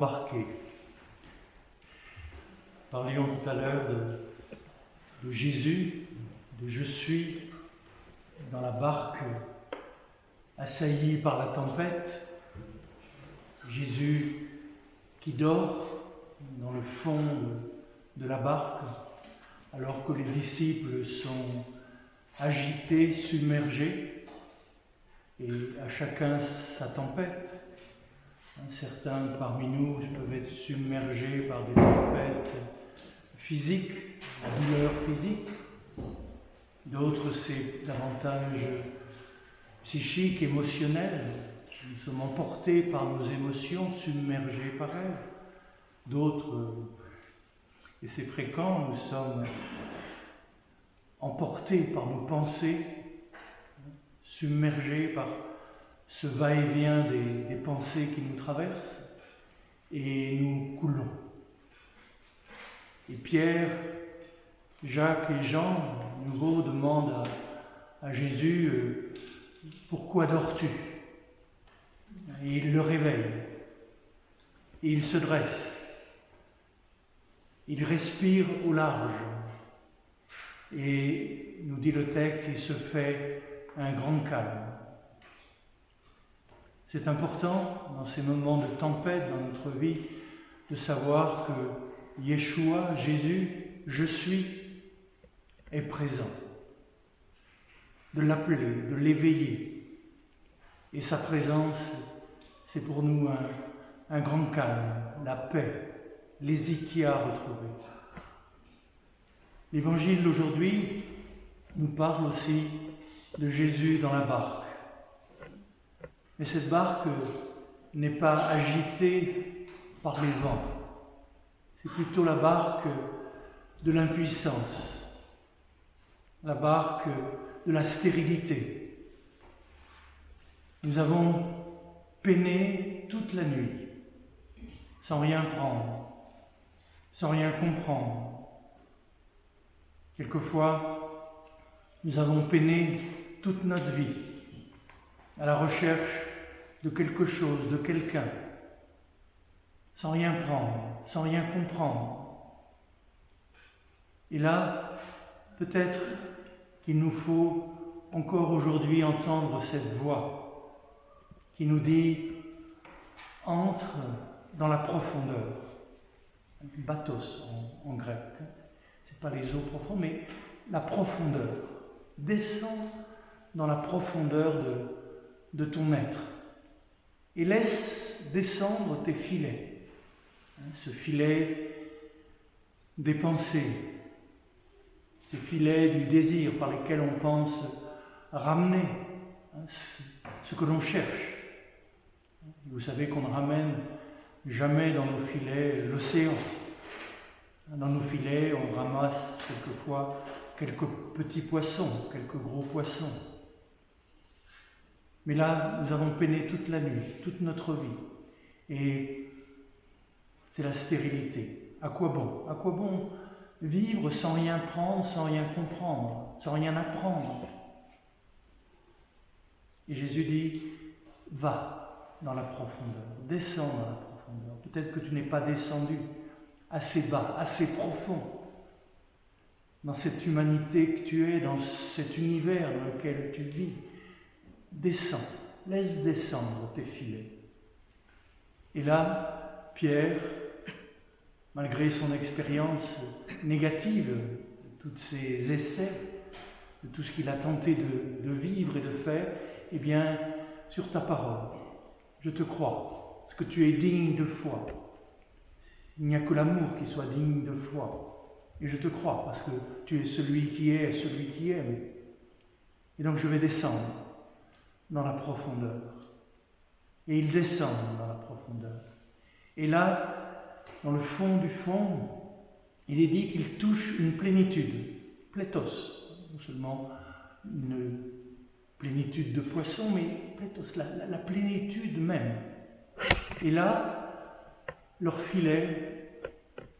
embarquer. Parlions tout à l'heure de Jésus, de je suis dans la barque assaillie par la tempête. Jésus qui dort dans le fond de la barque alors que les disciples sont agités, submergés, et à chacun sa tempête. Certains parmi nous peuvent être submergés par des tempêtes physiques, la douleur physique. D'autres, c'est davantage psychique, émotionnel. Nous sommes emportés par nos émotions, submergés par elles. D'autres, et c'est fréquent, nous sommes emportés par nos pensées, submergés par ce va-et-vient des pensées qui nous traversent, et nous coulons. Et Pierre, Jacques et Jean, nouveau, demandent à Jésus « Pourquoi dors-tu » Et il le réveille, et il se dresse, il respire au large, et, nous dit le texte, il se fait un grand calme. C'est important, dans ces moments de tempête dans notre vie, de savoir que Yeshua, Jésus, je suis, est présent. De l'appeler, de l'éveiller. Et sa présence, c'est pour nous un grand calme, la paix, l'ésikia retrouvée. L'évangile d'aujourd'hui nous parle aussi de Jésus dans la barque. Mais cette barque n'est pas agitée par les vents. C'est plutôt la barque de l'impuissance, la barque de la stérilité. Nous avons peiné toute la nuit, sans rien prendre, sans rien comprendre. Quelquefois, nous avons peiné toute notre vie à la recherche de quelque chose, de quelqu'un, sans rien prendre, sans rien comprendre. Et là, peut-être qu'il nous faut encore aujourd'hui entendre cette voix qui nous dit « entre dans la profondeur ». Bathos en grec, ce n'est pas les eaux profondes, mais la profondeur. Descends dans la profondeur de ton être et laisse descendre tes filets. Ce filet des pensées, ce filet du désir par lesquels on pense ramener ce que l'on cherche. Vous savez qu'on ne ramène jamais dans nos filets l'océan. Dans nos filets, on ramasse quelquefois quelques petits poissons, quelques gros poissons. Mais là, nous avons peiné toute la nuit, toute notre vie. Et c'est la stérilité. À quoi bon? À quoi bon vivre sans rien prendre, sans rien comprendre, sans rien apprendre? Et Jésus dit, va dans la profondeur, descends dans la profondeur. Peut-être que tu n'es pas descendu assez bas, assez profond, dans cette humanité que tu es, dans cet univers dans lequel tu vis. Descends, laisse descendre tes filets. Et là, Pierre, malgré son expérience négative, de tous ses essais, de tout ce qu'il a tenté de vivre et de faire, eh bien, sur ta parole, je te crois, parce que tu es digne de foi. Il n'y a que l'amour qui soit digne de foi. Et je te crois, parce que tu es celui qui est, celui qui aime. Et donc je vais descendre dans la profondeur. Et il descend dans la profondeur. Et là, dans le fond du fond, il est dit qu'il touche une plénitude, pléthos, non seulement une plénitude de poissons, mais pléthos, la plénitude même. Et là, leurs filets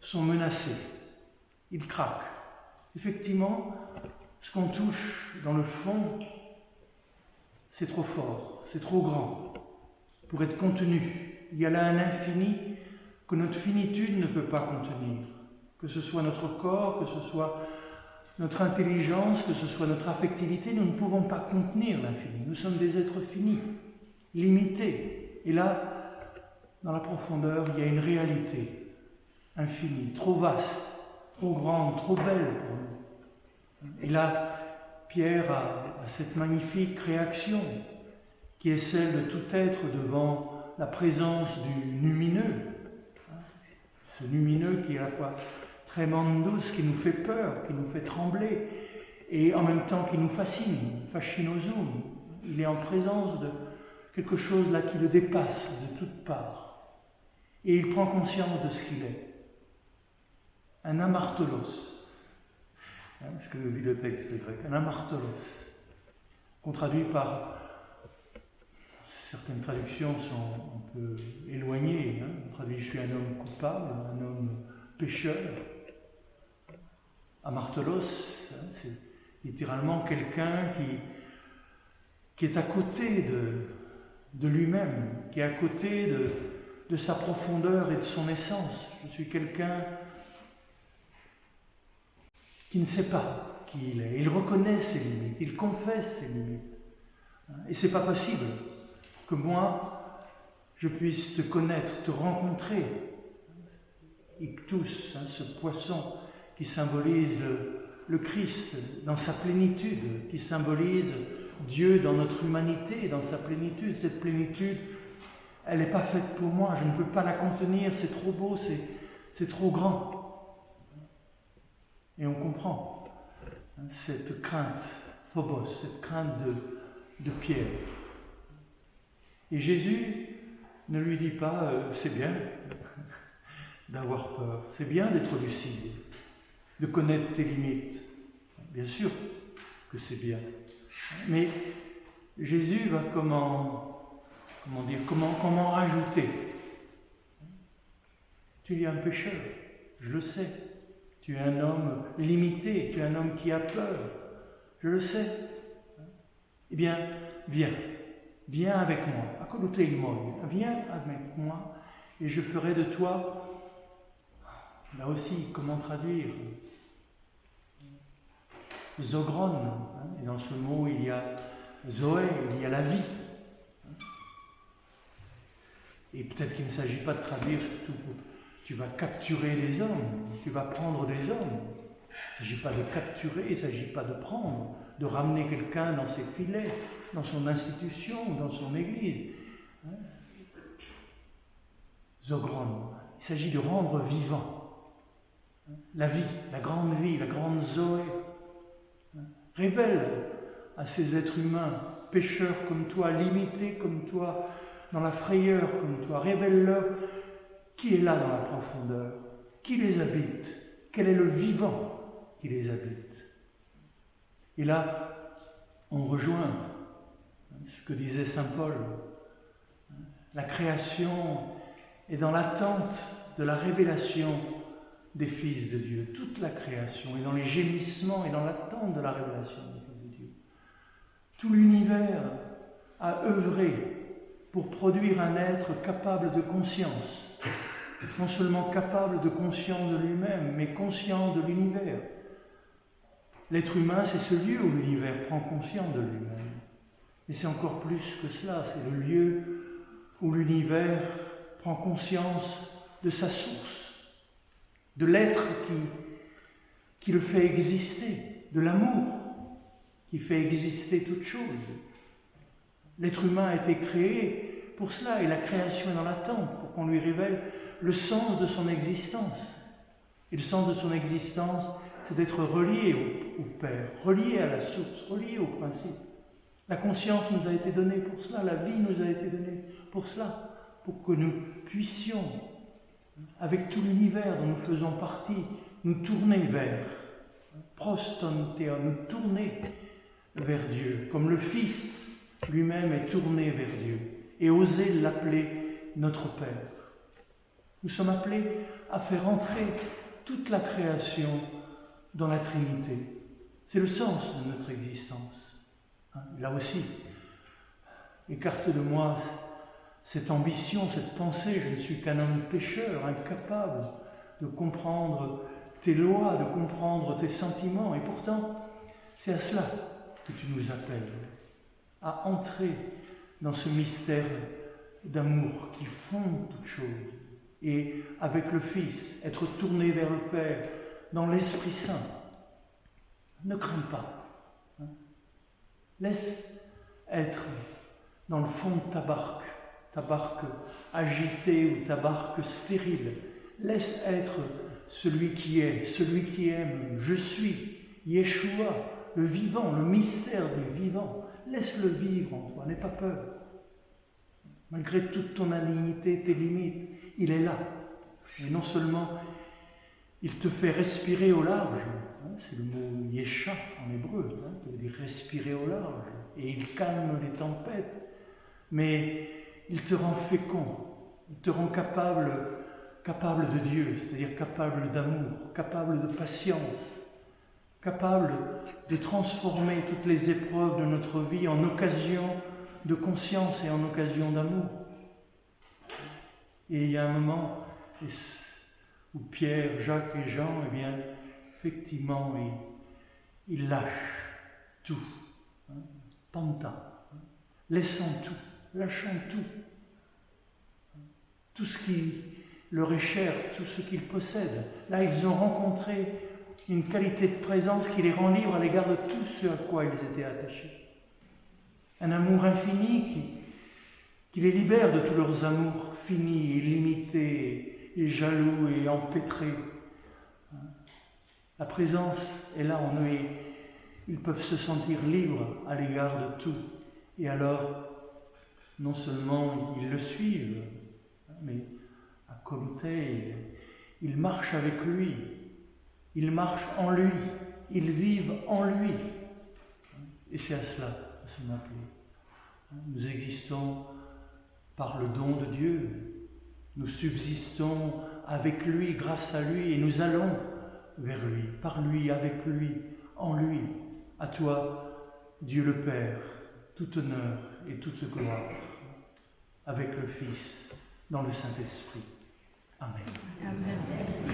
sont menacés, ils craquent. Effectivement, ce qu'on touche dans le fond, c'est trop fort, c'est trop grand pour être contenu. Il y a là un infini que notre finitude ne peut pas contenir, que ce soit notre corps, que ce soit notre intelligence, que ce soit notre affectivité, nous ne pouvons pas contenir l'infini. Nous sommes des êtres finis, limités. Et là, dans la profondeur, il y a une réalité infinie, trop vaste, trop grande, trop belle pour nous. Et là, Pierre a cette magnifique réaction qui est celle de tout être devant la présence du lumineux. Ce lumineux qui est à la fois tremendus, qui nous fait peur, qui nous fait trembler, et en même temps qui nous fascine, fascinosum. Il est en présence de quelque chose là qui le dépasse de toutes parts. Et il prend conscience de ce qu'il est. Un amartolos. Ce que nous dit le texte grec, un amartolos, qu'on traduit par, certaines traductions sont un peu éloignées, on traduit je suis un homme coupable, un homme pécheur. Amartolos, c'est littéralement quelqu'un qui est à côté de lui-même, qui est à côté de sa profondeur et de son essence. Je suis quelqu'un qui ne sait pas qui il est. Il reconnaît ses limites, il confesse ses limites. Et c'est pas possible que moi, je puisse te connaître, te rencontrer. Ictus, ce poisson qui symbolise le Christ dans sa plénitude, qui symbolise Dieu dans notre humanité, dans sa plénitude. Cette plénitude, elle n'est pas faite pour moi, je ne peux pas la contenir, c'est trop beau, c'est trop grand. Et on comprend cette crainte, phobos, cette crainte de Pierre. Et Jésus ne lui dit pas c'est bien d'avoir peur, c'est bien d'être lucide, de connaître tes limites. Bien sûr que c'est bien. Mais Jésus va comment rajouter. Tu es un pécheur, je le sais. Tu es un homme limité, tu es un homme qui a peur, je le sais. Eh bien, viens avec moi, viens avec moi, et je ferai de toi, là aussi, comment traduire, zogron, et dans ce mot il y a zoé, il y a la vie. Et peut-être qu'il ne s'agit pas de traduire surtout tu vas capturer les hommes, tu vas prendre des hommes. Il ne s'agit pas de capturer, il ne s'agit pas de prendre, de ramener quelqu'un dans ses filets, dans son institution, dans son église. Zogron, il s'agit de rendre vivant. La vie, la grande Zoé. Révèle à ces êtres humains, pécheurs comme toi, limités comme toi, dans la frayeur comme toi, révèle-leur qui est là dans la profondeur, qui les habite, quel est le vivant qui les habite. Et là, on rejoint ce que disait saint Paul. La création est dans l'attente de la révélation des fils de Dieu. Toute la création est dans les gémissements et dans l'attente de la révélation des fils de Dieu. Tout l'univers a œuvré pour produire un être capable de conscience. Non seulement capable de conscience de lui-même, mais conscient de l'univers. L'être humain, c'est ce lieu où l'univers prend conscience de lui-même. Et c'est encore plus que cela, c'est le lieu où l'univers prend conscience de sa source, de l'être qui le fait exister, de l'amour qui fait exister toute chose. L'être humain a été créé pour cela, et la création est dans l'attente, pour qu'on lui révèle le sens de son existence. Et le sens de son existence, c'est d'être relié au Père, relié à la source, relié au principe. La conscience nous a été donnée pour cela, la vie nous a été donnée pour cela, pour que nous puissions, avec tout l'univers dont nous faisons partie, nous tourner vers, prostontea, nous tourner vers Dieu, comme le Fils lui-même est tourné vers Dieu, et oser l'appeler notre Père. Nous sommes appelés à faire entrer toute la création dans la Trinité. C'est le sens de notre existence. Là aussi, écarte de moi cette ambition, cette pensée, je ne suis qu'un homme pécheur, incapable de comprendre tes lois, de comprendre tes sentiments. Et pourtant, c'est à cela que tu nous appelles, à entrer dans ce mystère d'amour qui fonde toute chose. Et avec le Fils, être tourné vers le Père, dans l'Esprit Saint. Ne crains pas. Laisse être dans le fond de ta barque agitée ou ta barque stérile. Laisse être celui qui est, celui qui aime. Je suis Yeshua, le vivant, le mystère des vivants. Laisse-le vivre en toi, n'aie pas peur. Malgré toute ton indignité, tes limites, il est là. Et non seulement il te fait respirer au large, c'est le mot Yesha en hébreu, qui veut dire respirer au large, et il calme les tempêtes, mais il te rend fécond, il te rend capable de Dieu, c'est-à-dire capable d'amour, capable de patience, capable de transformer toutes les épreuves de notre vie en occasion de conscience et en occasion d'amour. Et il y a un moment où Pierre, Jacques et Jean, eh bien, effectivement, ils lâchent tout, panta, laissant tout, lâchant tout ce qui leur est cher, tout ce qu'ils possèdent. Là, ils ont rencontré une qualité de présence qui les rend libres à l'égard de tout ce à quoi ils étaient attachés. Un amour infini qui les libère de tous leurs amours finis et limités et jaloux et empêtrés. La présence est là en eux et ils peuvent se sentir libres à l'égard de tout. Et alors, non seulement ils le suivent, mais à côté, ils marchent avec lui, ils marchent en lui, ils vivent en lui. Et c'est à cela que nous sommes appelés. Nous existons par le don de Dieu, nous subsistons avec lui, grâce à lui, et nous allons vers lui, par lui, avec lui, en lui. À toi, Dieu le Père, tout honneur et toute gloire, avec le Fils, dans le Saint-Esprit. Amen. Amen.